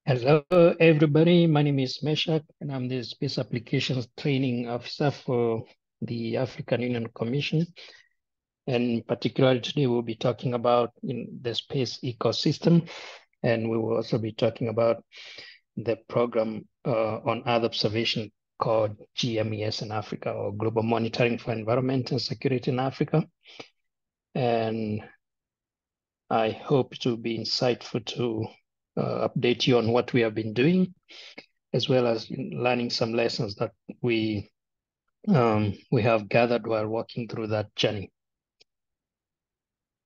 Hello, everybody. My name is Meshak, and I'm the Space Applications Training Officer for the African Union Commission. And particularly today, we'll be talking about the space ecosystem, and we will also be talking about the program on Earth observation called GMES in Africa, or Global Monitoring for Environment and Security in Africa. And I hope to be insightful to update you on what we have been doing, as well as learning some lessons that we have gathered while walking through that journey.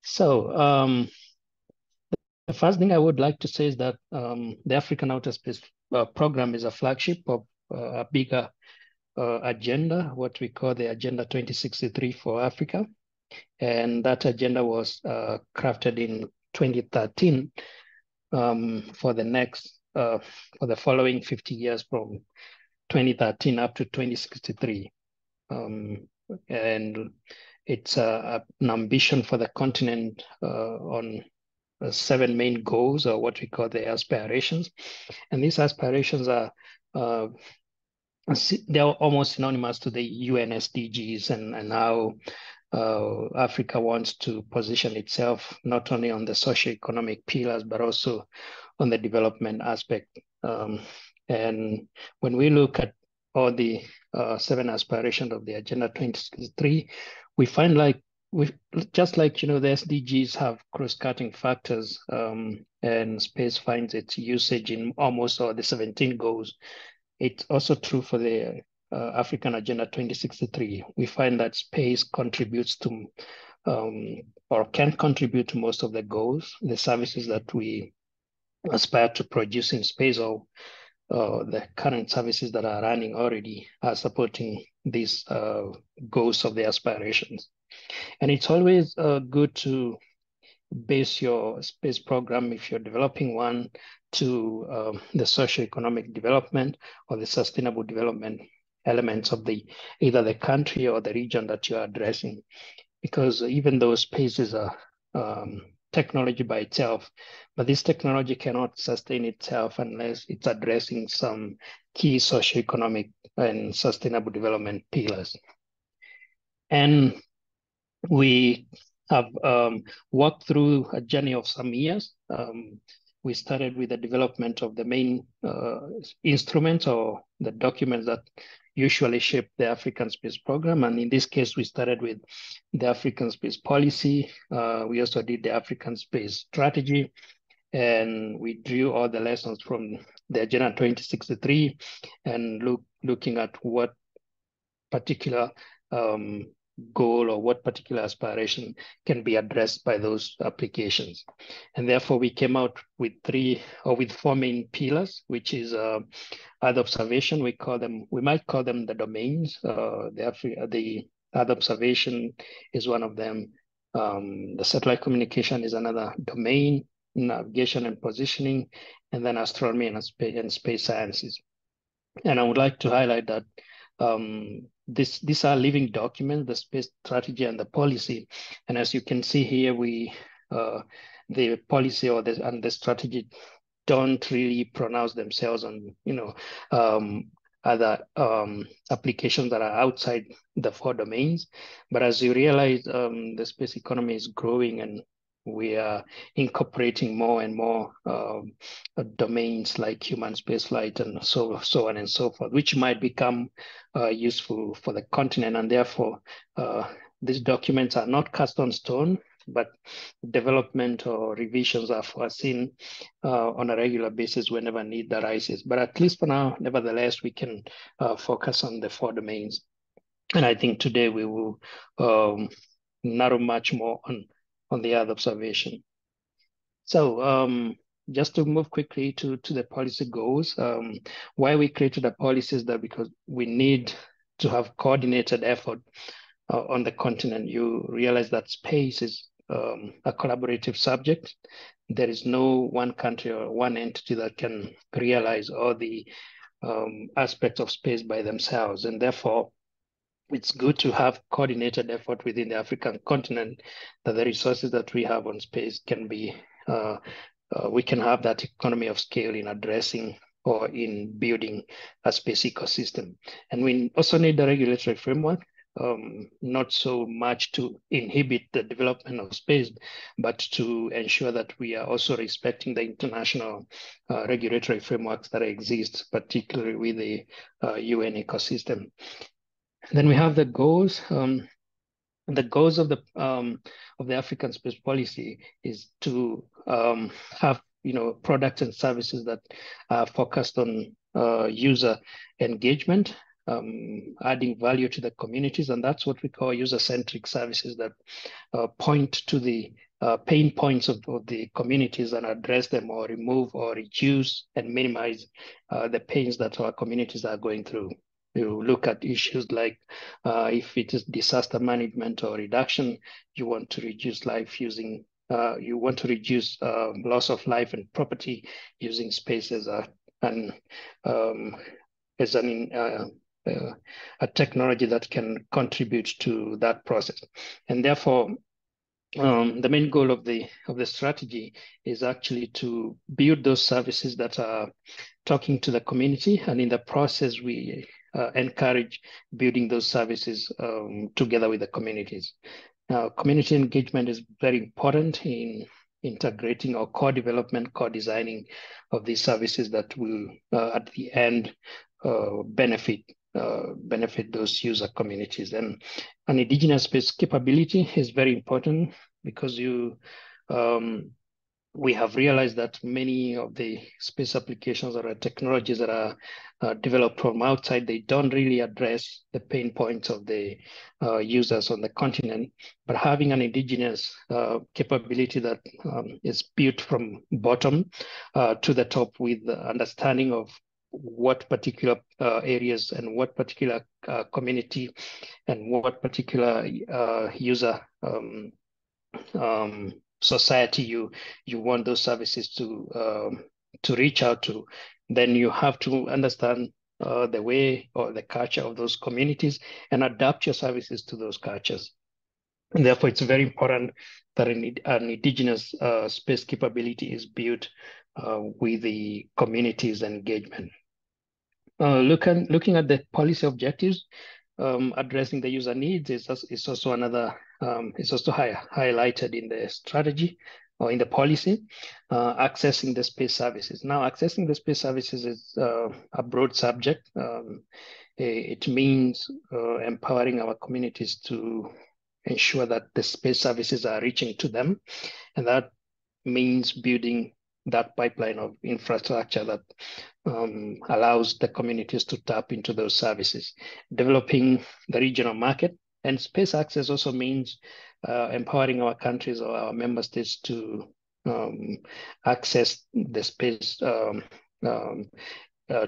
So the first thing I would like to say is that the African Outer Space Program is a flagship of a bigger agenda, what we call the Agenda 2063 for Africa. And that agenda was crafted in 2013 for the following 50 years from 2013 up to 2063. And it's an ambition for the continent on 7 main goals, or what we call the aspirations. And these aspirations are they're almost synonymous to the UN SDGs and how Africa wants to position itself not only on the socio-economic pillars, but also on the development aspect. And when we look at all the 7 aspirations of the Agenda 2063, we find just like the SDGs have cross-cutting factors, and space finds its usage in almost all the 17 goals. It's also true for the African Agenda 2063. We find that space contributes to or can contribute to most of the goals, the services that we aspire to produce in space, or the current services that are running already are supporting these goals of the aspirations. And it's always good to base your space program, if you're developing one, to the socioeconomic development or the sustainable development elements of either the country or the region that you're addressing. Because even though space is a technology by itself, but this technology cannot sustain itself unless it's addressing some key socioeconomic and sustainable development pillars. And we have walked through a journey of some years. We started with the development of the main instruments, or the documents that usually shape the African Space Program. And in this case, we started with the African Space Policy. We also did the African Space Strategy, and we drew all the lessons from the Agenda 2063 and looking at what particular goal or what particular aspiration can be addressed by those applications. And therefore we came out with 4 main pillars, which is Earth observation. We might call them the domains. The Earth observation is one of them. The satellite communication is another domain, navigation and positioning, and then astronomy and space sciences. And I would like to highlight that these are living documents, the space strategy and the policy. And as you can see here, the policy and the strategy don't really pronounce themselves on other applications that are outside the 4 domains. But as you realize, the space economy is growing, and we are incorporating more and more domains like human spaceflight and so on and so forth, which might become useful for the continent. And therefore, these documents are not cast on stone, but development or revisions are foreseen on a regular basis whenever need arises. But at least for now, nevertheless, we can focus on the 4 domains. And I think today we will narrow much more on the Earth observation. So just to move quickly to the policy goals, why we created a policy is that because we need to have coordinated effort on the continent. You realize that space is a collaborative subject. There is no one country or one entity that can realize all the aspects of space by themselves. And therefore, it's good to have coordinated effort within the African continent, that the resources that we have on space can be we can have that economy of scale in addressing or in building a space ecosystem. And we also need the regulatory framework, not so much to inhibit the development of space, but to ensure that we are also respecting the international regulatory frameworks that exist, particularly with the UN ecosystem. And then we have the goals. The goals of the African space policy is to have products and services that are focused on user engagement, adding value to the communities, and that's what we call user-centric services that point to the pain points of the communities and address them or remove or reduce and minimize the pains that our communities are going through. You look at issues like if it is disaster management or reduction, you want to reduce you want to reduce loss of life and property using space as a technology that can contribute to that process. And therefore, the main goal of the strategy is actually to build those services that are talking to the community, and in the process, we encourage building those services together with the communities. Community engagement is very important in integrating or co-development, co-designing of these services that will, at the end, benefit those user communities. And an indigenous space capability is very important because we have realized that many of the space applications or technologies that are developed from outside, they don't really address the pain points of the users on the continent. But having an indigenous capability that is built from bottom to the top with the understanding of what particular areas and what particular community and what particular user society you want those services to reach out to, then you have to understand the way or the culture of those communities and adapt your services to those cultures. And therefore, it's very important that an indigenous space capability is built with the community's engagement. Looking at the policy objectives, addressing the user needs is also another, is also highlighted in the strategy or in the policy. Accessing the space services. Now, accessing the space services is a broad subject. It means empowering our communities to ensure that the space services are reaching to them. And that means building that pipeline of infrastructure that allows the communities to tap into those services. Developing the regional market, and space access also means empowering our countries or our member states to access the space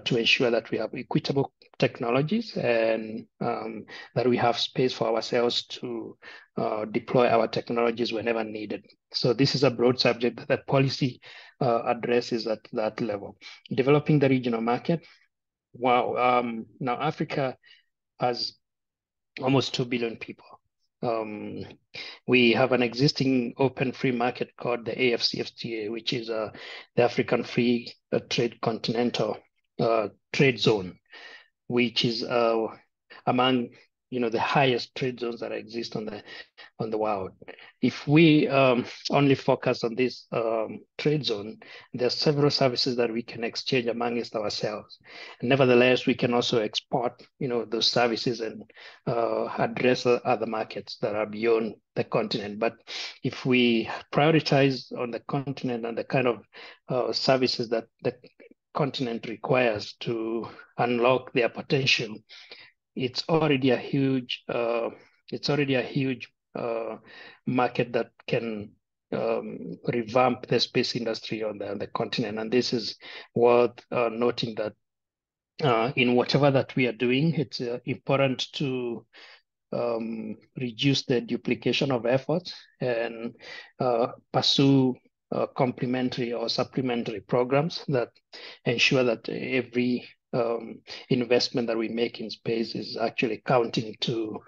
to ensure that we have equitable technologies and that we have space for ourselves to deploy our technologies whenever needed. So this is a broad subject that policy addresses at that level. Developing the regional market. Wow, now Africa has almost 2 billion people. We have an existing open free market called the AfCFTA, which is the African Free Trade Continental Trade Zone, which is among the highest trade zones that exist on the world. If we only focus on this trade zone, there are several services that we can exchange amongst ourselves. And nevertheless, we can also export those services and address other markets that are beyond the continent. But if we prioritize on the continent and the kind of services that the continent requires to unlock their potential, it's already a huge market that can revamp the space industry on the continent. And this is worth noting that in whatever that we are doing, it's important to reduce the duplication of efforts and pursue complementary or supplementary programs that ensure that every investment that we make in space is actually counting to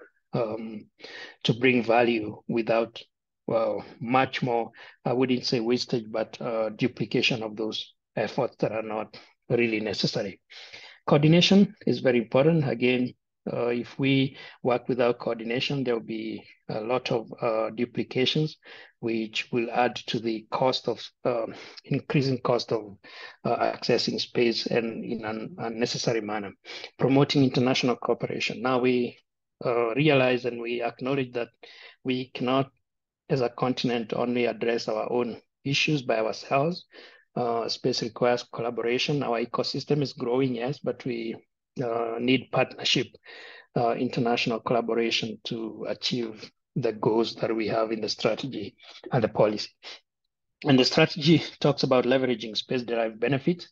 bring value without well, much more, I wouldn't say wastage, but duplication of those efforts that are not really necessary. Coordination is very important. Again, if we work without coordination, there will be a lot of duplications, which will add to the cost of increasing cost of accessing space and in an unnecessary manner. Promoting international cooperation. Now we realize and we acknowledge that we cannot, as a continent, only address our own issues by ourselves. Space requires collaboration. Our ecosystem is growing, yes, but we need partnership, international collaboration to achieve the goals that we have in the strategy and the policy. And the strategy talks about leveraging space-derived benefits.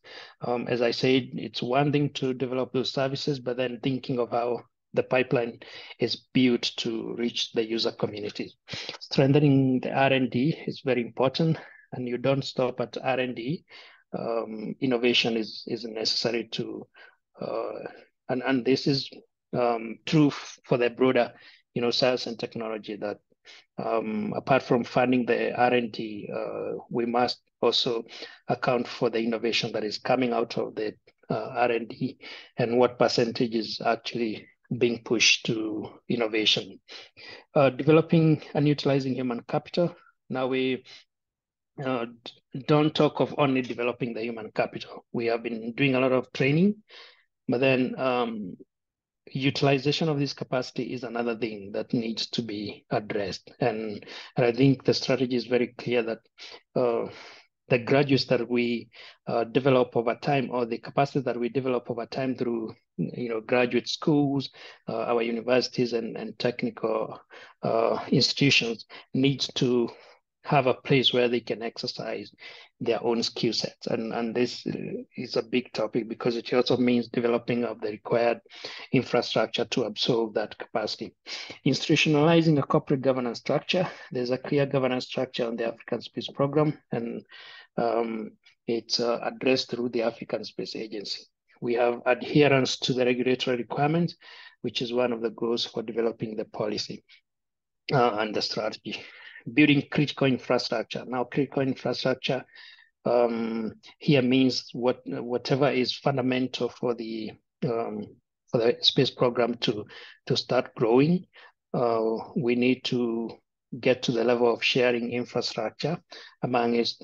As I said, it's one thing to develop those services, but then thinking of how the pipeline is built to reach the user communities. Strengthening the R&D is very important, and you don't stop at R&D. Innovation is necessary to, and this is true for the broader, science and technology, that apart from funding the R&D, we must also account for the innovation that is coming out of the R&D and what percentage is actually being pushed to innovation. Developing and utilizing human capital. Now we don't talk of only developing the human capital. We have been doing a lot of training, but then utilization of this capacity is another thing that needs to be addressed. And I think the strategy is very clear that the graduates that we develop over time, or the capacity that we develop over time through graduate schools, our universities and technical institutions, needs to have a place where they can exercise their own skill sets. And this is a big topic because it also means developing of the required infrastructure to absorb that capacity. Institutionalizing a corporate governance structure. There's a clear governance structure on the African Space Program, and it's addressed through the African Space Agency. We have adherence to the regulatory requirements, which is one of the goals for developing the policy and the strategy. Building critical infrastructure. Now, critical infrastructure here means whatever is fundamental for the space program to start growing. We need to get to the level of sharing infrastructure among its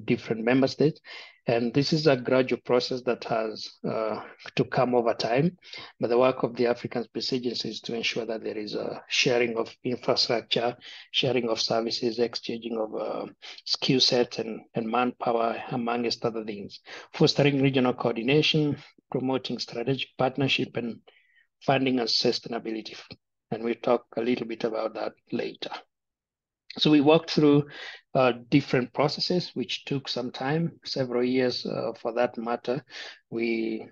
different member states. And this is a gradual process that has to come over time. But the work of the African Space Agency is to ensure that there is a sharing of infrastructure, sharing of services, exchanging of skill sets and manpower, amongst other things. Fostering regional coordination, promoting strategic partnership, and funding and sustainability. And we'll talk a little bit about that later. So we walked through different processes, which took some time, several years for that matter. We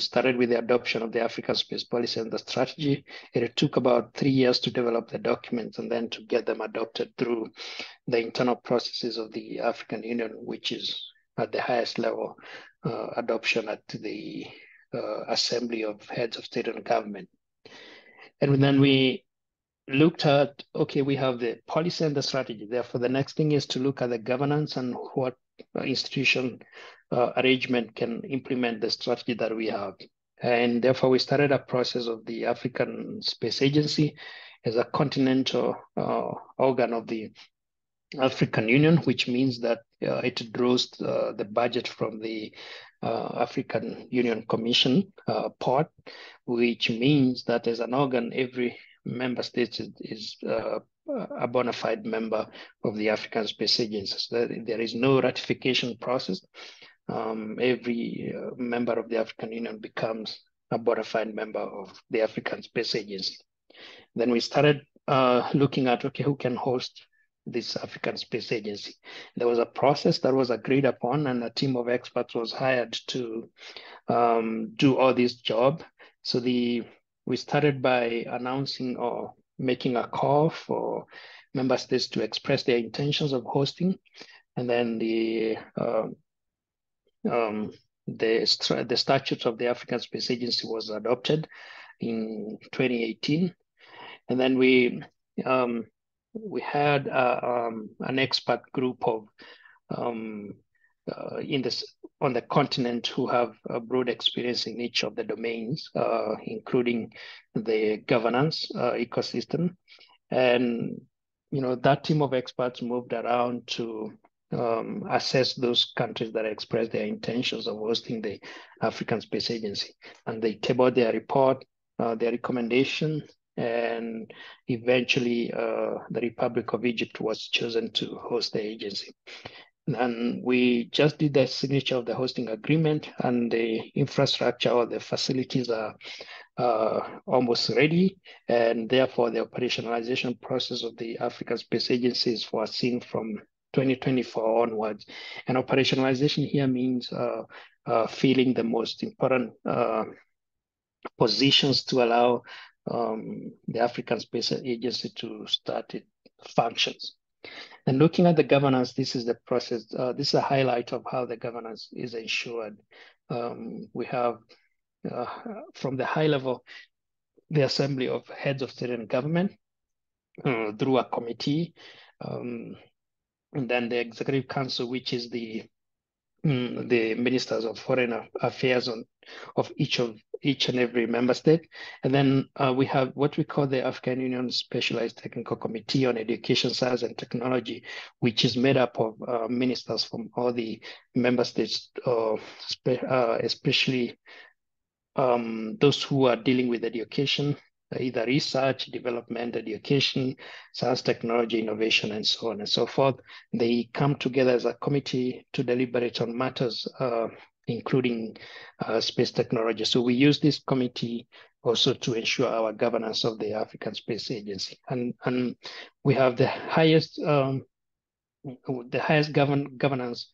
started with the adoption of the African Space Policy and the strategy. It took about 3 years to develop the documents and then to get them adopted through the internal processes of the African Union, which is at the highest level, adoption at the Assembly of Heads of State and Government. And then we looked at, okay, we have the policy and the strategy. Therefore, the next thing is to look at the governance and what institution arrangement can implement the strategy that we have. And therefore, we started a process of the African Space Agency as a continental organ of the African Union, which means that it draws the budget from the African Union Commission part, which means that as an organ, every member state is a bona fide member of the African Space Agency. So there is no ratification process. Every member of the African Union becomes a bona fide member of the African Space Agency. Then we started looking at, okay, who can host this African Space Agency? There was a process that was agreed upon, and a team of experts was hired to do all this job. So we started by announcing or making a call for member states to express their intentions of hosting, and then the statute of the African Space Agency was adopted in 2018, and then we we had an expert group of on the continent who have a broad experience in each of the domains, including the governance ecosystem. And that team of experts moved around to assess those countries that expressed their intentions of hosting the African Space Agency. And they tabled their report, their recommendation, and eventually the Republic of Egypt was chosen to host the agency. And we just did the signature of the hosting agreement, and the infrastructure or the facilities are almost ready, and therefore the operationalization process of the African Space Agency is foreseen from 2024 onwards. And operationalization here means filling the most important positions to allow the African Space Agency to start its functions. And looking at the governance, this is the process. This is a highlight of how the governance is ensured. We have, from the high level, the assembly of heads of state and government through a committee, and then the executive council, which is the ministers of foreign affairs of each and every member state. And then we have what we call the African Union Specialized Technical Committee on Education, Science and Technology, which is made up of ministers from all the member states, especially those who are dealing with education, either research, development, education, science, technology, innovation, and so on and so forth. They come together as a committee to deliberate on matters, including space technology. So we use this committee also to ensure our governance of the African Space Agency. And we have the highest governance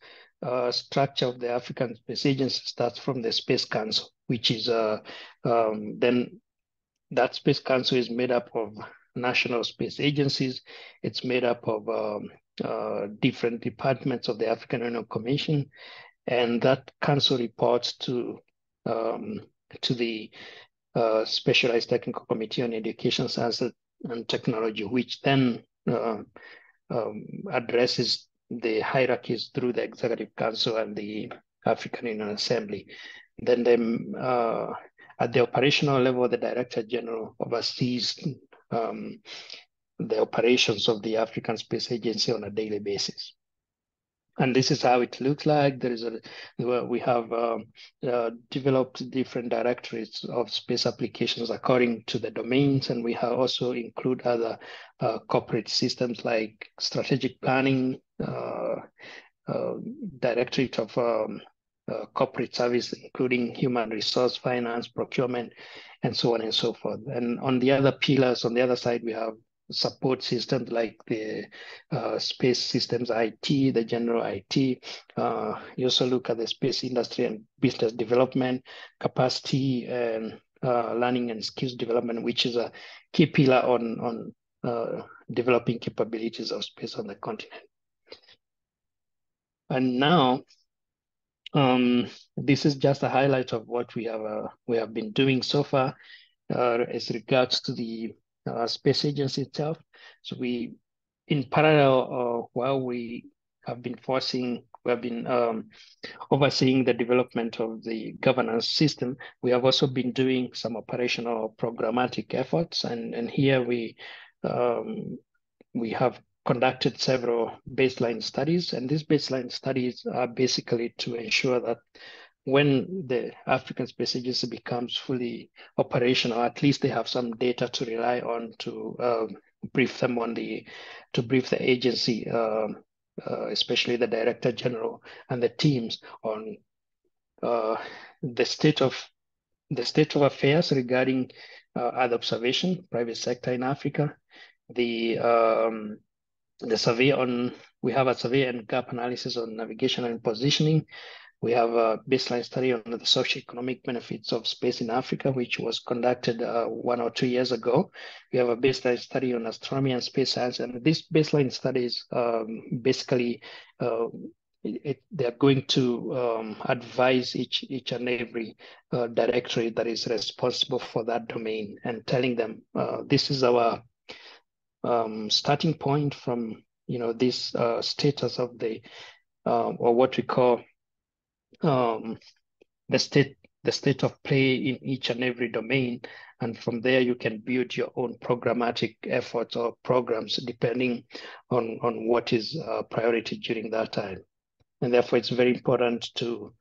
structure of the African Space Agency starts from the Space Council, which is then that Space Council is made up of national space agencies. It's made up of different departments of the African Union Commission, and that council reports to the Specialized Technical Committee on Education, Science and Technology, which then addresses the hierarchies through the Executive Council and the African Union Assembly. Then at the operational level, the Director General oversees the operations of the African Space Agency on a daily basis. And this is how it looks like. We have developed different directorates of space applications according to the domains, and we have also include other corporate systems like strategic planning, directorate of corporate service, including human resource, finance, procurement, and so on and so forth. And on the other pillars, on the other side, we have support systems like the space systems IT, the general IT. You also look at the space industry and business development, capacity and learning and skills development, which is a key pillar on developing capabilities of space on the continent. And now, this is just a highlight of what we have been doing so far as regards to the space agency itself. So we, in parallel, while we have been overseeing the development of the governance system, we have also been doing some operational programmatic efforts, and here we have conducted several baseline studies, and these baseline studies are basically to ensure that when the African Space Agency becomes fully operational, at least they have some data to rely on to brief the agency, especially the Director General and the teams, on the state of affairs regarding Earth observation, private sector in Africa, the survey on. We have a survey and gap analysis on navigation and positioning. We have a baseline study on the socioeconomic benefits of space in Africa, which was conducted 1 or 2 years ago. We have a baseline study on astronomy and space science, and these baseline studies basically they're going to advise each and every directorate that is responsible for that domain, and telling them this is our starting point from this status of the or what we call um, the state of play in each and every domain, and from there you can build your own programmatic efforts or programs depending on what is priority during that time. And therefore, it's very important to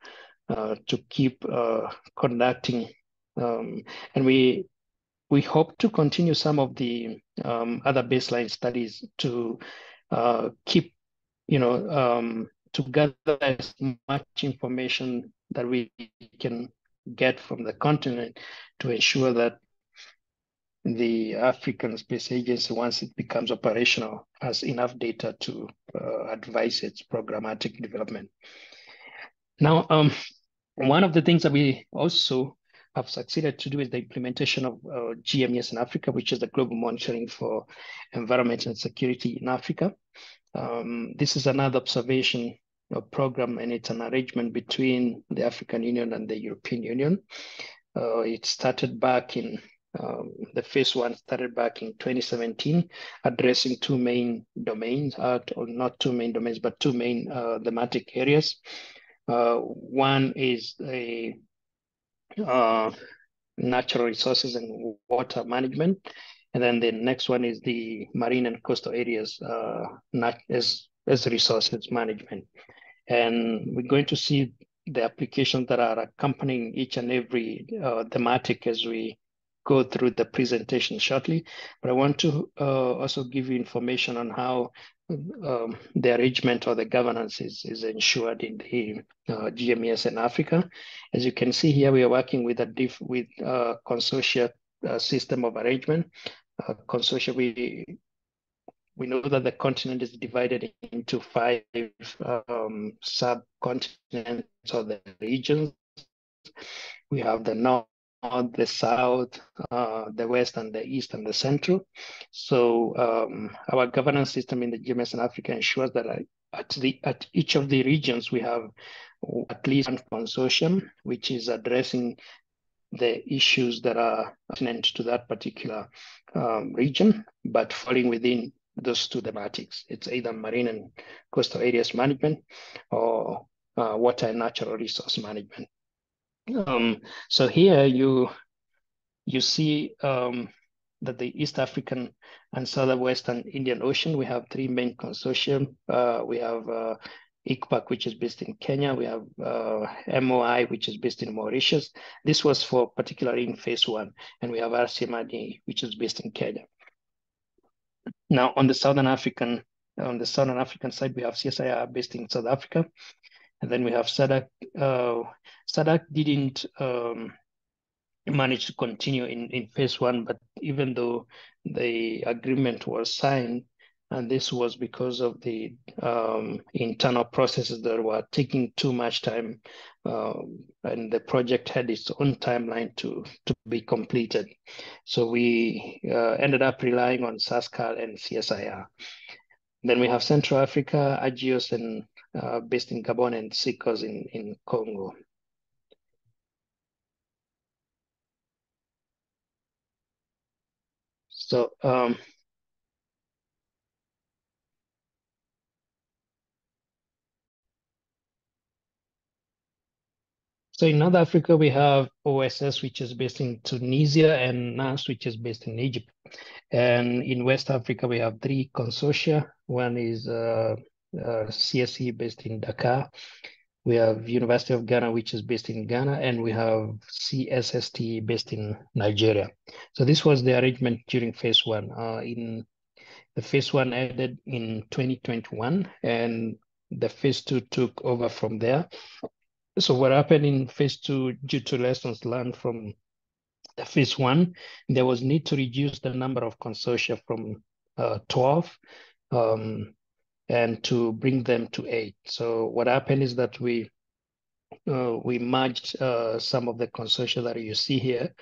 keep conducting, and we hope to continue some of the other baseline studies to keep, to gather as much information that we can get from the continent to ensure that the African Space Agency, once it becomes operational, has enough data to advise its programmatic development. Now, one of the things that we also have succeeded to do is the implementation of GMES in Africa, which is the Global Monitoring for Environment and Security in Africa. This is another observation program, and it's an arrangement between the African Union and the European Union. It started back in, the phase one started back in 2017, addressing two main domains, or not two main domains, but two main thematic areas. One is a natural resources and water management. And then the next one is the marine and coastal areas as resources management. And we're going to see the applications that are accompanying each and every thematic as we go through the presentation shortly. But I want to also give you information on how the arrangement or the governance is ensured in the GMES and Africa. As you can see here, we are working with a consortia system of arrangement. Consortia, we know that the continent is divided into 5 subcontinents or the regions. We have the north, the south, the west, and the east, and the central. So our governance system in the GMES and Africa ensures that at each of the regions we have at least one consortium which is addressing the issues that are pertinent to that particular region, but falling within those two thematics. It's either marine and coastal areas management or water and natural resource management. So here you see that the East African and Southwestern Indian Ocean, we have 3 main consortium. We have ICPAC, which is based in Kenya. We have MOI, which is based in Mauritius. This was for particularly in phase 1. And we have RCMAD, which is based in Kenya. Now, on the Southern African side, we have CSIR based in South Africa. And then we have SADC. SADC didn't manage to continue in phase 1, but even though the agreement was signed, and this was because of the internal processes that were taking too much time, and the project had its own timeline to be completed. So we ended up relying on SASCAL and CSIR. Then we have Central Africa, AGIOS, and based in Gabon, and SICOS in Congo. So so in North Africa, we have OSS, which is based in Tunisia, and NAS, which is based in Egypt. And in West Africa, we have 3 consortia. One is CSE based in Dakar. We have University of Ghana, which is based in Ghana, and we have CSST based in Nigeria. So this was the arrangement during phase 1. In the phase 1 ended in 2021, and the phase 2 took over from there. So what happened in phase 2, due to lessons learned from the phase 1, there was need to reduce the number of consortia from 12 and to bring them to 8. So what happened is that we merged some of the consortia that you see here.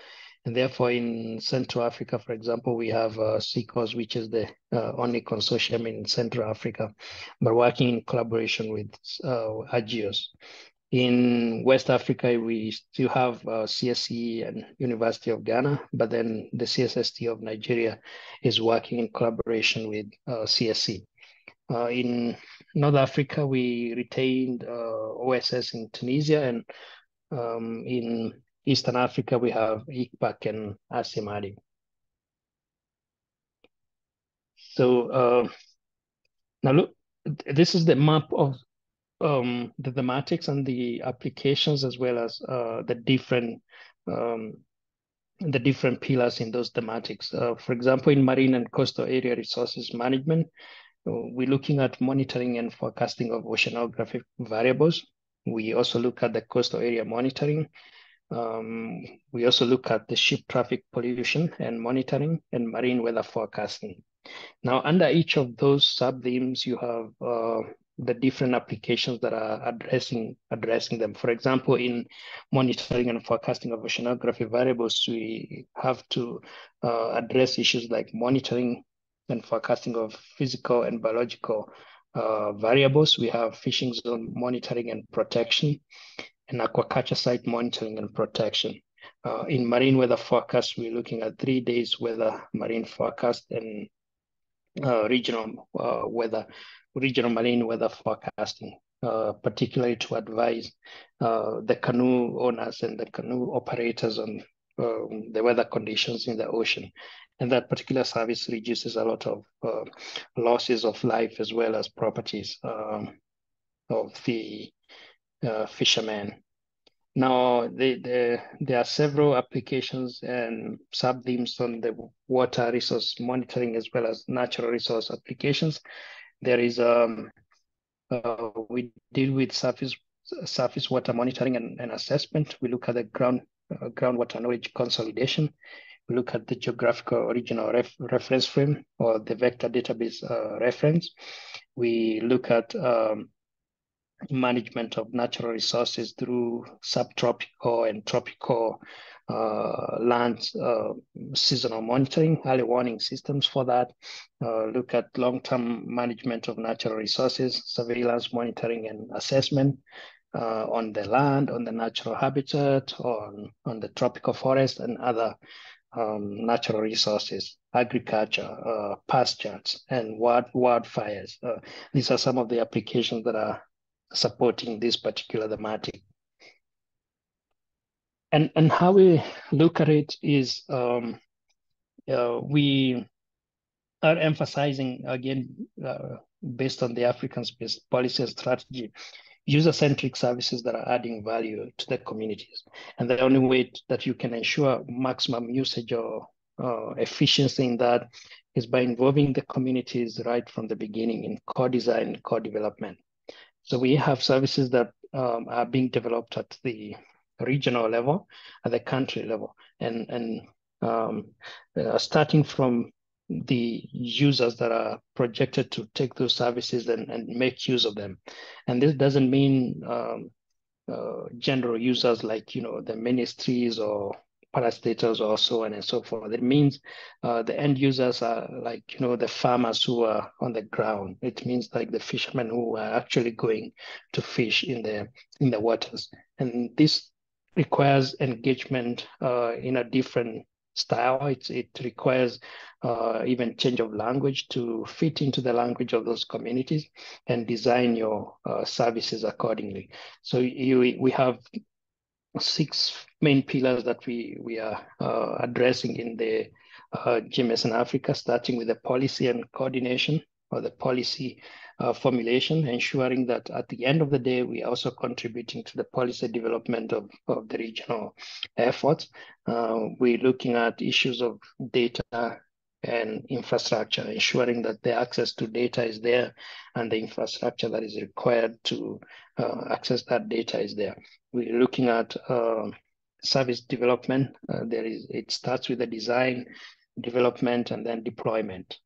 And therefore, in Central Africa, for example, we have SICOS, which is the only consortium in Central Africa, but working in collaboration with AGIOS. In West Africa, we still have CSE and University of Ghana, but then the CSST of Nigeria is working in collaboration with CSE. In North Africa, we retained OSS in Tunisia, and in Eastern Africa, we have ICPAC and ASEMADI. So now look, this is the map of the thematics and the applications, as well as the different pillars in those thematics. For example, in marine and coastal area resources management, we're looking at monitoring and forecasting of oceanographic variables. We also look at the coastal area monitoring. We also look at the ship traffic pollution and monitoring and marine weather forecasting. Now, under each of those sub-themes, you have the different applications that are addressing them. For example, in monitoring and forecasting of oceanography variables, we have to address issues like monitoring and forecasting of physical and biological variables. We have fishing zone monitoring and protection, and aquaculture site monitoring and protection. In marine weather forecast, we're looking at 3 days weather marine forecast and regional marine weather forecasting, particularly to advise the canoe owners and the canoe operators on the weather conditions in the ocean. And that particular service reduces a lot of losses of life as well as properties of the fishermen. Now, there are several applications and sub-themes on the water resource monitoring as well as natural resource applications. There is we deal with surface water monitoring and assessment. We look at the groundwater knowledge consolidation. We look at the geographical original reference frame or the vector database reference. We look at management of natural resources through subtropical and tropical lands, seasonal monitoring, early warning systems for that. Look at long-term management of natural resources, surveillance, monitoring, and assessment on the land, on the natural habitat, on the tropical forest and other natural resources, agriculture, pastures, and wildfires. These are some of the applications that are supporting this particular thematic. And how we look at it is we are emphasizing, again, based on the African Space Policy and Strategy, user-centric services that are adding value to the communities. And the only way that you can ensure maximum usage or efficiency in that is by involving the communities right from the beginning in core design, core development. So we have services that are being developed at the regional level, at the country level, and starting from the users that are projected to take those services and make use of them. And this doesn't mean general users like, the ministries or parastatals or so on and so forth. It means the end users are like, the farmers who are on the ground. It means like the fishermen who are actually going to fish in the waters. And this requires engagement in a different style. It requires even change of language to fit into the language of those communities and design your services accordingly. So we have 6 main pillars that we are addressing in the GMES and Africa, starting with the policy and coordination or the policy formulation, ensuring that at the end of the day, we are also contributing to the policy development of the regional efforts. We're looking at issues of data and infrastructure, ensuring that the access to data is there and the infrastructure that is required to access that data is there. We're looking at service development. It starts with the design, development, and then deployment.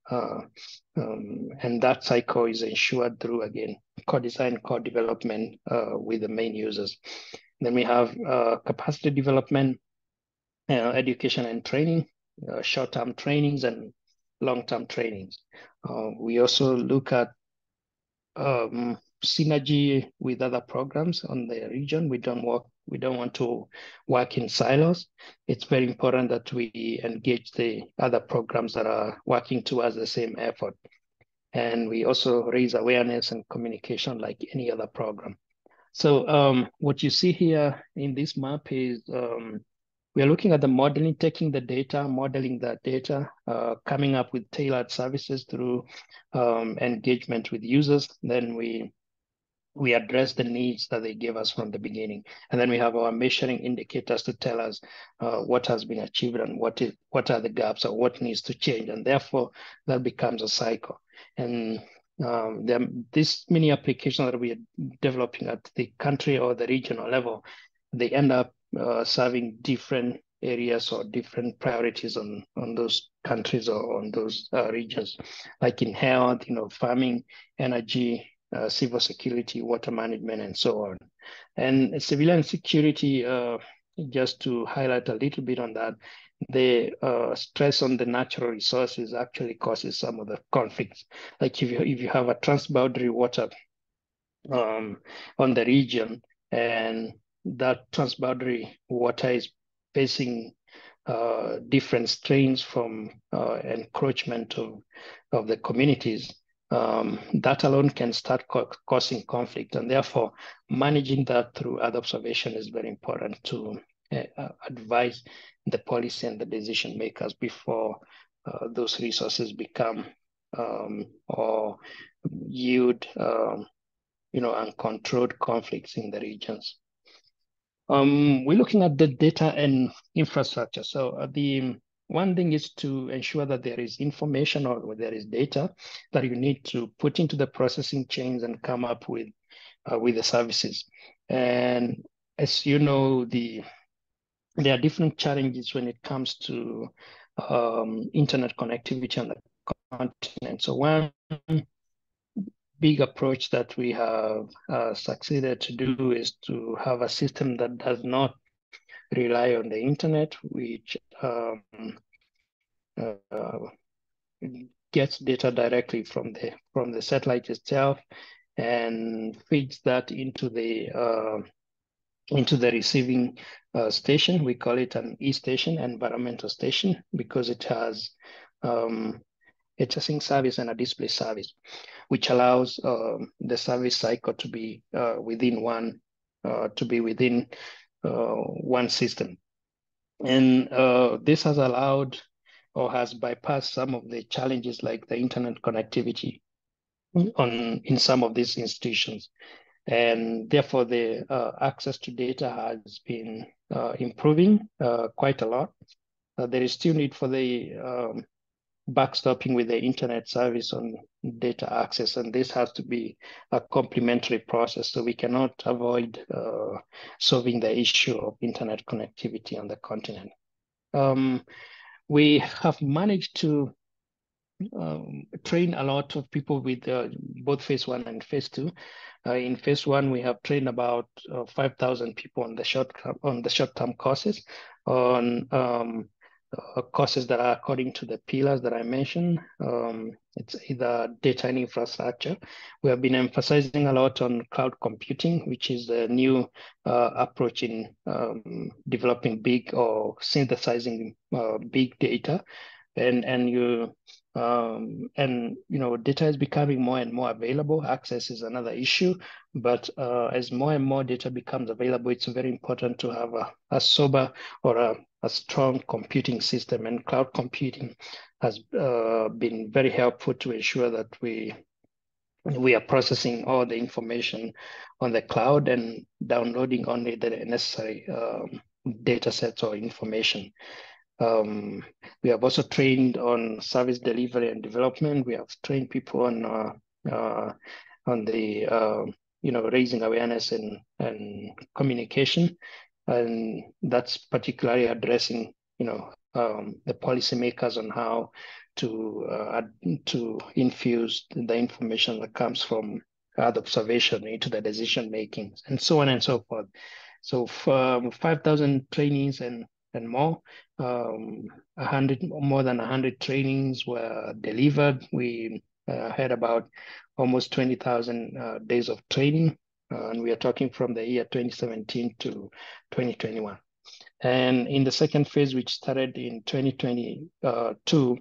And that cycle is ensured through, again, co-design, co-development with the main users. Then we have capacity development, education and training, short-term trainings and long-term trainings. We also look at synergy with other programs on the region. We don't want to work in silos. It's very important that we engage the other programs that are working towards the same effort. And we also raise awareness and communication like any other program. So what you see here in this map is we are looking at the modeling, taking the data, modeling that data, coming up with tailored services through engagement with users. Then we address the needs that they gave us from the beginning. And then we have our measuring indicators to tell us what has been achieved and what are the gaps or what needs to change. And therefore, that becomes a cycle. And there are these many applications that we are developing at the country or the regional level, they end up serving different areas or different priorities on those countries or on those regions, like in health, farming, energy, civil security, water management, and so on. And civilian security, just to highlight a little bit on that, the stress on the natural resources actually causes some of the conflicts. Like if you have a transboundary water on the region, and that transboundary water is facing different strains from encroachment of the communities, that alone can start causing conflict. And therefore, managing that through Earth observation is very important to advise the policy and the decision makers before those resources become or yield uncontrolled conflicts in the regions. We're looking at the data and infrastructure. So the one thing is to ensure that there is information or there is data that you need to put into the processing chains and come up with the services. And as you know, there are different challenges when it comes to internet connectivity on the continent. So one big approach that we have succeeded to do is to have a system that does not rely on the internet, which gets data directly from the satellite itself and feeds that into the receiving station. We call it an E-station, environmental station, because it has a tracing service and a display service, which allows the service cycle to be within one system. And this has allowed or has bypassed some of the challenges like the internet connectivity in some of these institutions. And therefore, the access to data has been improving quite a lot. There is still need for the backstopping with the internet service on data access, and this has to be a complementary process. So we cannot avoid solving the issue of internet connectivity on the continent. We have managed to train a lot of people with both phase 1 and phase 2. In phase 1, we have trained about 5,000 people on the short-term courses on courses that are according to the pillars that I mentioned. It's either data and infrastructure. We have been emphasizing a lot on cloud computing, which is a new approach in developing big or synthesizing big data. And data is becoming more and more available. Access is another issue, but as more and more data becomes available, it's very important to have a sober or a strong computing system. And cloud computing has been very helpful to ensure that we are processing all the information on the cloud and downloading only the necessary data sets or information. We have also trained on service delivery and development. We have trained people on the raising awareness and communication, and that's particularly addressing the policymakers on how to infuse the information that comes from Earth observation into the decision making, and so on and so forth. So 5,000 trainees and more. More than 100 trainings were delivered. We had about almost 20,000 days of training. And we are talking from the year 2017 to 2021. And in the second phase, which started in 2022,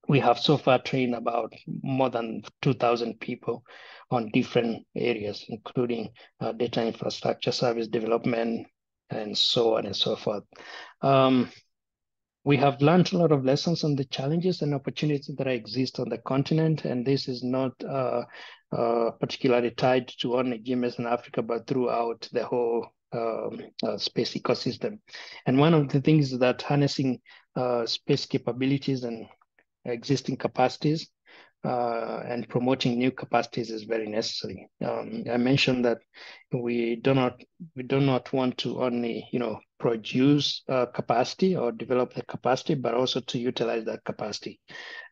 we have so far trained about more than 2,000 people on different areas, including data infrastructure, service development, and so on and so forth. We have learned a lot of lessons on the challenges and opportunities that exist on the continent, and this is not particularly tied to only GMES and Africa, but throughout the whole space ecosystem. And one of the things is that harnessing space capabilities and existing capacities and promoting new capacities is very necessary. I mentioned that we do not want to only produce capacity or develop the capacity, but also to utilize that capacity.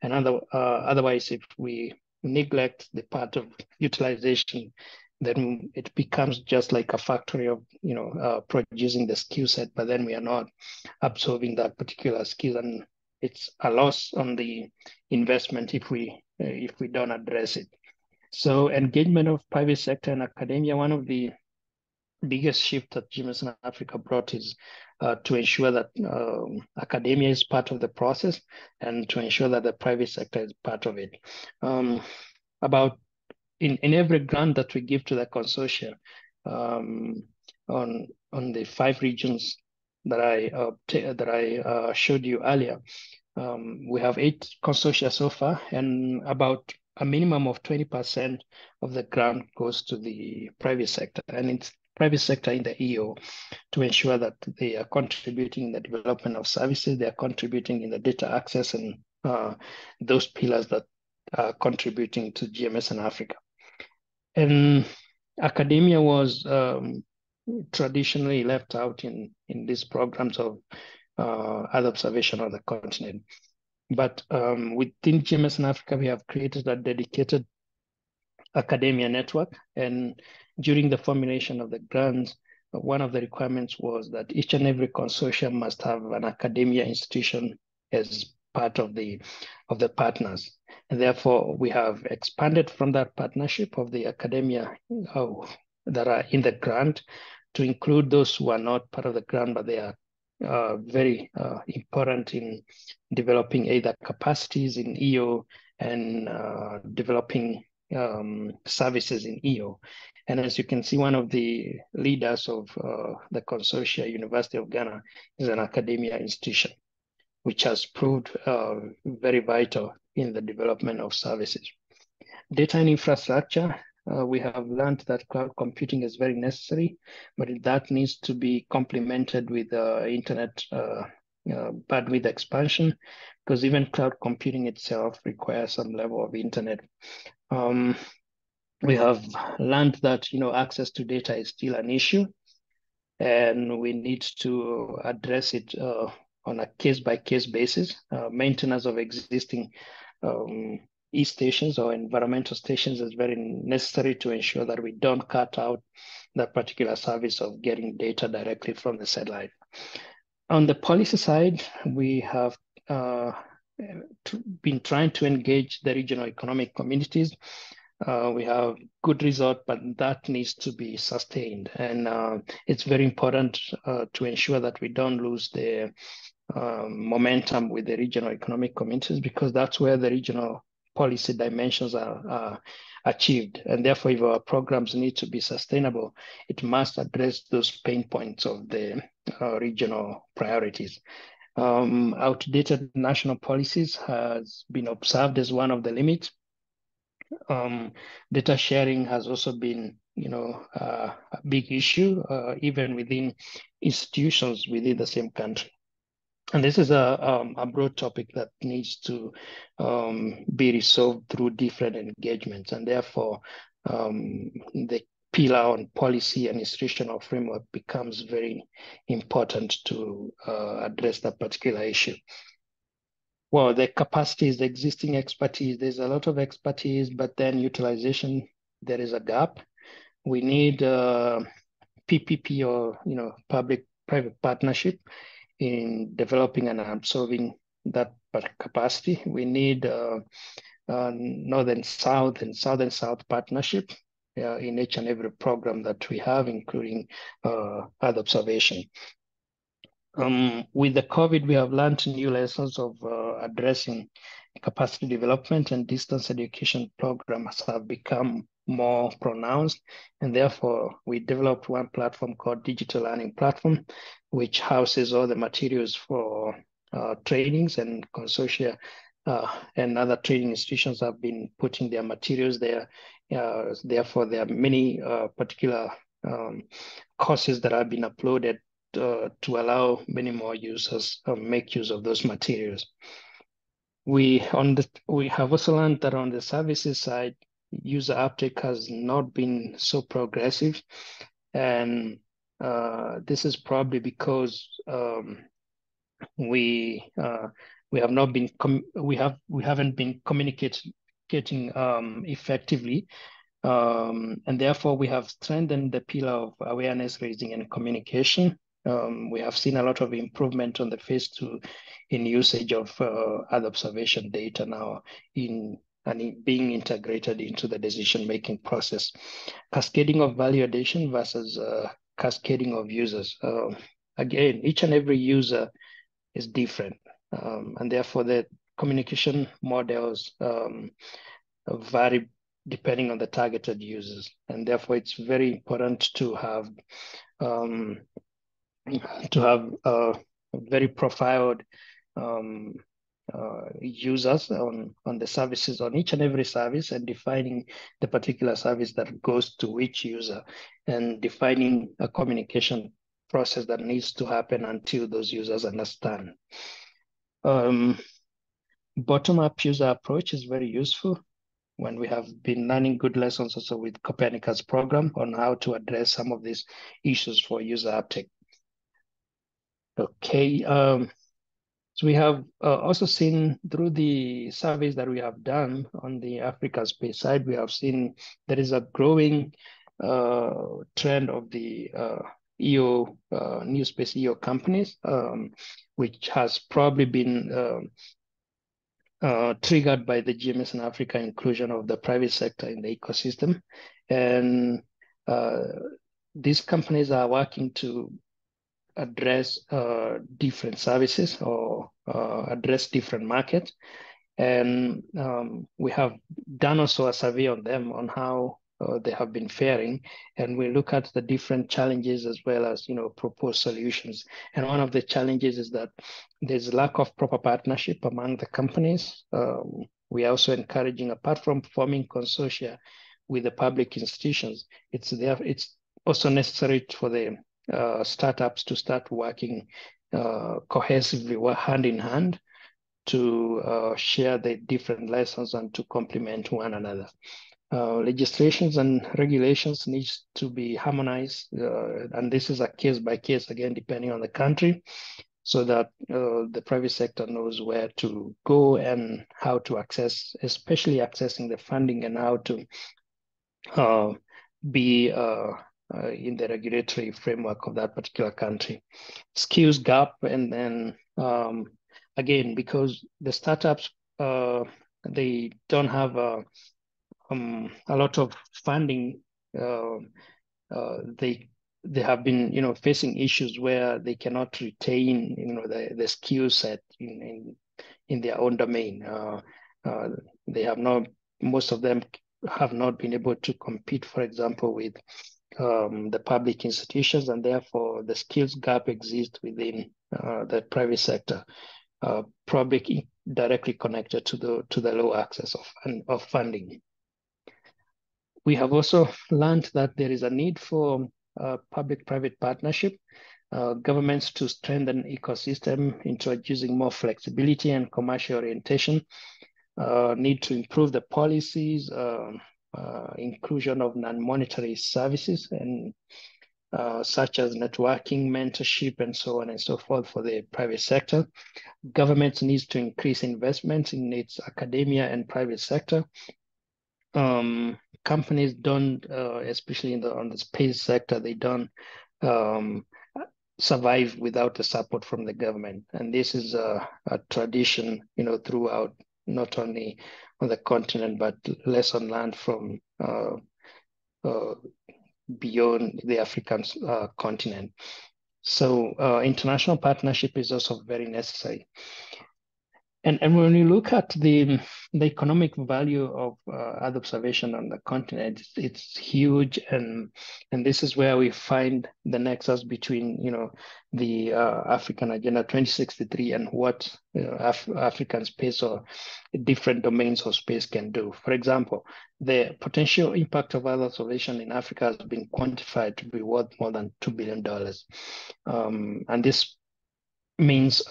And otherwise, if we neglect the part of utilization, then it becomes just like a factory of producing the skill set, but then we are not absorbing that particular skill, and it's a loss on the investment if we don't address it. So engagement of private sector and academia, one of the biggest shift that GMES and Africa brought is to ensure that academia is part of the process and to ensure that the private sector is part of it. About in every grant that we give to the consortia on the 5 regions that I showed you earlier, we have 8 consortia so far, and about a minimum of 20% of the grant goes to the private sector, and it's private sector in the EO to ensure that they are contributing in the development of services, they are contributing in the data access and those pillars that are contributing to GMES and Africa. And academia was traditionally left out in these programs of Earth observation on the continent. But within GMES and Africa, we have created a dedicated academia network. And during the formulation of the grants, one of the requirements was that each and every consortium must have an academia institution as part of the partners. And therefore, we have expanded from that partnership of the academia that are in the grant to include those who are not part of the grant, but they are very important in developing either capacities in EO and developing services in EO. And as you can see, one of the leaders of the consortia, University of Ghana, is an academia institution, which has proved very vital in the development of services. Data and infrastructure, we have learned that cloud computing is very necessary, but that needs to be complemented with internet bandwidth expansion, because even cloud computing itself requires some level of internet. We have learned that access to data is still an issue, and we need to address it on a case-by-case basis. Maintenance of existing e-stations or environmental stations is very necessary to ensure that we don't cut out that particular service of getting data directly from the satellite. On the policy side, we have been trying to engage the regional economic communities. We have good result, but that needs to be sustained. And it's very important to ensure that we don't lose the momentum with the regional economic communities, because that's where the regional policy dimensions are achieved. And therefore, if our programs need to be sustainable, it must address those pain points of the regional priorities. Outdated national policies has been observed as one of the limits. Data sharing has also been, a big issue, even within institutions within the same country. And this is a broad topic that needs to be resolved through different engagements. And therefore, the pillar on policy and institutional framework becomes very important to address that particular issue. Well, the capacities, the existing expertise, there's a lot of expertise, but then utilization, there is a gap. We need PPP or public-private partnership in developing and absorbing that capacity. We need northern-south and southern-south partnership in each and every program that we have, including Earth observation. With the COVID, we have learned new lessons of addressing capacity development, and distance education programs have become more pronounced. And therefore, we developed one platform called Digital Learning Platform, which houses all the materials for trainings, and consortia and other training institutions have been putting their materials there. Therefore, there are many particular courses that have been uploaded to allow many more users make use of those materials. We have also learned that on the services side, user uptake has not been so progressive, and this is probably because we haven't been communicating effectively. And therefore, we have strengthened the pillar of awareness raising and communication. We have seen a lot of improvement on the phase 2 in usage of Earth observation data now being integrated into the decision-making process. Cascading of value addition versus cascading of users. Again, each and every user is different, and therefore the communication models vary depending on the targeted users, and therefore it's very important to have very profiled users on the services, on each and every service, and defining the particular service that goes to which user, and defining a communication process that needs to happen until those users understand. Bottom-up user approach is very useful when we have been learning good lessons also with Copernicus program on how to address some of these issues for user uptake. Okay, so we have also seen through the surveys that we have done on the Africa space side, we have seen there is a growing trend of the EO, new space EO companies, which has probably been triggered by the GMES and Africa inclusion of the private sector in the ecosystem. And these companies are working to address different services or address different markets. And we have done also a survey on them on how they have been faring, and we look at the different challenges as well as proposed solutions. And one of the challenges is that there's lack of proper partnership among the companies. We are also encouraging, apart from forming consortia with the public institutions, it's also necessary for the startups to start working cohesively, hand in hand, to share the different lessons and to complement one another. Legislations and regulations needs to be harmonized, and this is a case by case, again, depending on the country, so that the private sector knows where to go and how to access, especially accessing the funding, and how to be in the regulatory framework of that particular country. Skills gap, and then again, because the startups, they don't have a lot of funding, they have been facing issues where they cannot retain the skill set in their own domain. They have not, most of them have not been able to compete, for example, with the public institutions, and therefore the skills gap exists within the private sector, probably directly connected to the low access of funding. We have also learned that there is a need for public-private partnership, governments to strengthen ecosystem, introducing more flexibility and commercial orientation, need to improve the policies, inclusion of non-monetary services, and such as networking, mentorship, and so on and so forth for the private sector. Government needs to increase investment in its academia and private sector. Companies don't, especially on the space sector, they don't survive without the support from the government. And this is a tradition, throughout not only the continent, but less on land from beyond the African continent. So international partnership is also very necessary. And when you look at the economic value of Earth observation on the continent, it's huge, and this is where we find the nexus between the African Agenda 2063 and what African space or different domains of space can do. For example, the potential impact of Earth observation in Africa has been quantified to be worth more than $2 billion, and this means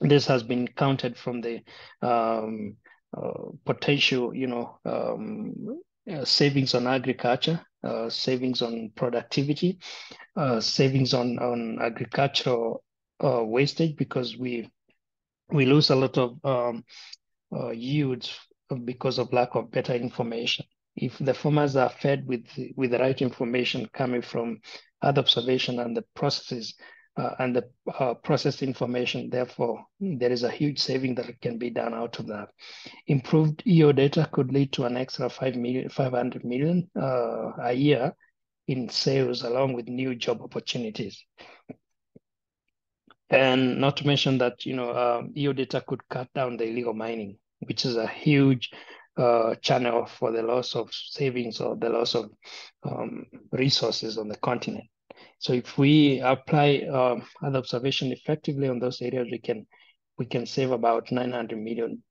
this has been counted from the potential, savings on agriculture, savings on productivity, savings on agricultural wastage, because we lose a lot of yields because of lack of better information. If the farmers are fed with the right information coming from Earth observation and the processes and the processed information, therefore, there is a huge saving that can be done out of that. Improved EO data could lead to an extra 500 million a year in sales, along with new job opportunities. And not to mention that, EO data could cut down the illegal mining, which is a huge channel for the loss of savings or the loss of resources on the continent. So if we apply Earth observation effectively on those areas, we can save about $900 million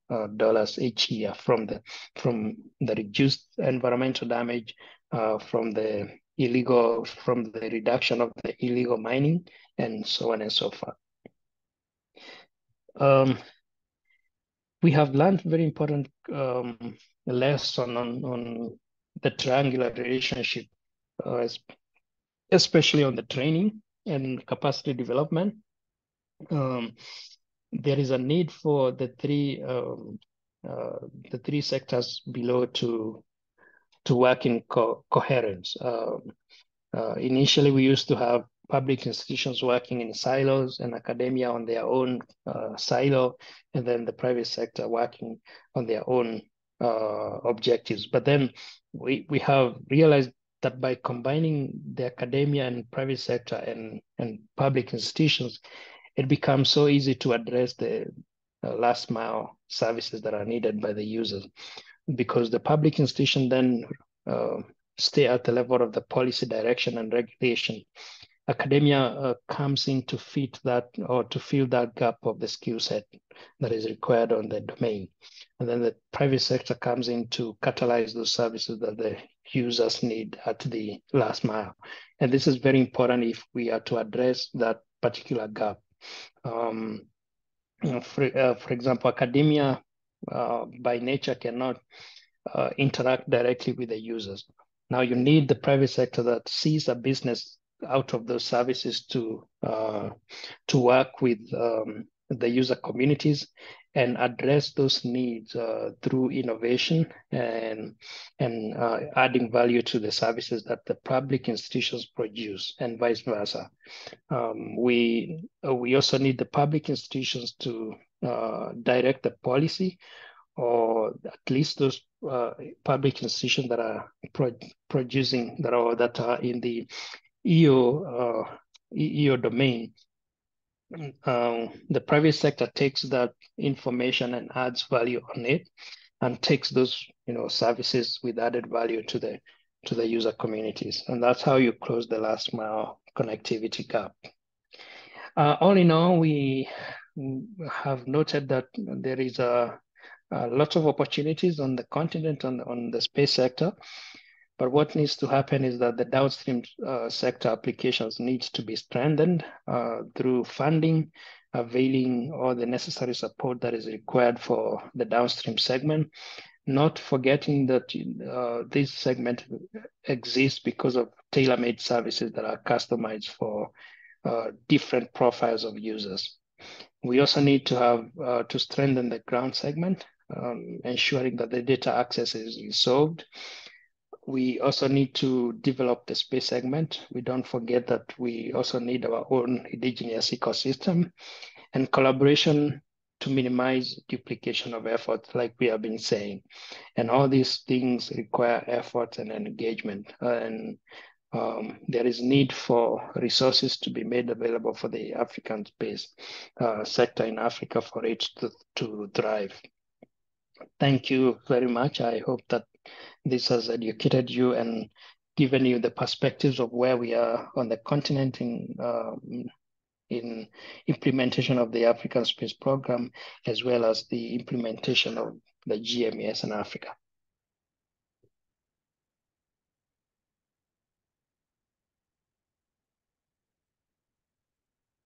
each year from the reduced environmental damage, from the reduction of the illegal mining, and so on and so forth. We have learned very important lesson on the triangular relationship, especially on the training and capacity development. There is a need for the three sectors below to work in coherence. Initially, we used to have public institutions working in silos and academia on their own silo, and then the private sector working on their own objectives. But then we have realized that by combining the academia and private sector and public institutions, it becomes so easy to address the last mile services that are needed by the users, because the public institution then stay at the level of the policy direction and regulation. Academia comes in to fit that or to fill that gap of the skill set that is required on the domain. And then the private sector comes in to catalyze those services that the users need at the last mile. And this is very important if we are to address that particular gap. For example, academia by nature cannot interact directly with the users. Now you need the private sector that sees a business out of those services to work with the user communities and address those needs through innovation and adding value to the services that the public institutions produce, and vice versa. We also need the public institutions to direct the policy, or at least those public institutions that are producing that are in the EO domain. The private sector takes that information and adds value on it, and takes those services with added value to the user communities, and that's how you close the last mile connectivity gap. All in all, we have noted that there is a lot of opportunities on the continent on the space sector. But what needs to happen is that the downstream sector applications need to be strengthened through funding, availing all the necessary support that is required for the downstream segment, not forgetting that this segment exists because of tailor-made services that are customized for different profiles of users. We also need to have to strengthen the ground segment, ensuring that the data access is resolved. We also need to develop the space segment. We don't forget that we also need our own indigenous ecosystem, and collaboration to minimize duplication of effort, like we have been saying. And all these things require effort and engagement. There is need for resources to be made available for the African space sector in Africa for it to thrive. Thank you very much. I hope that this has educated you and given you the perspectives of where we are on the continent in implementation of the African Space Program, as well as the implementation of the GMES and Africa.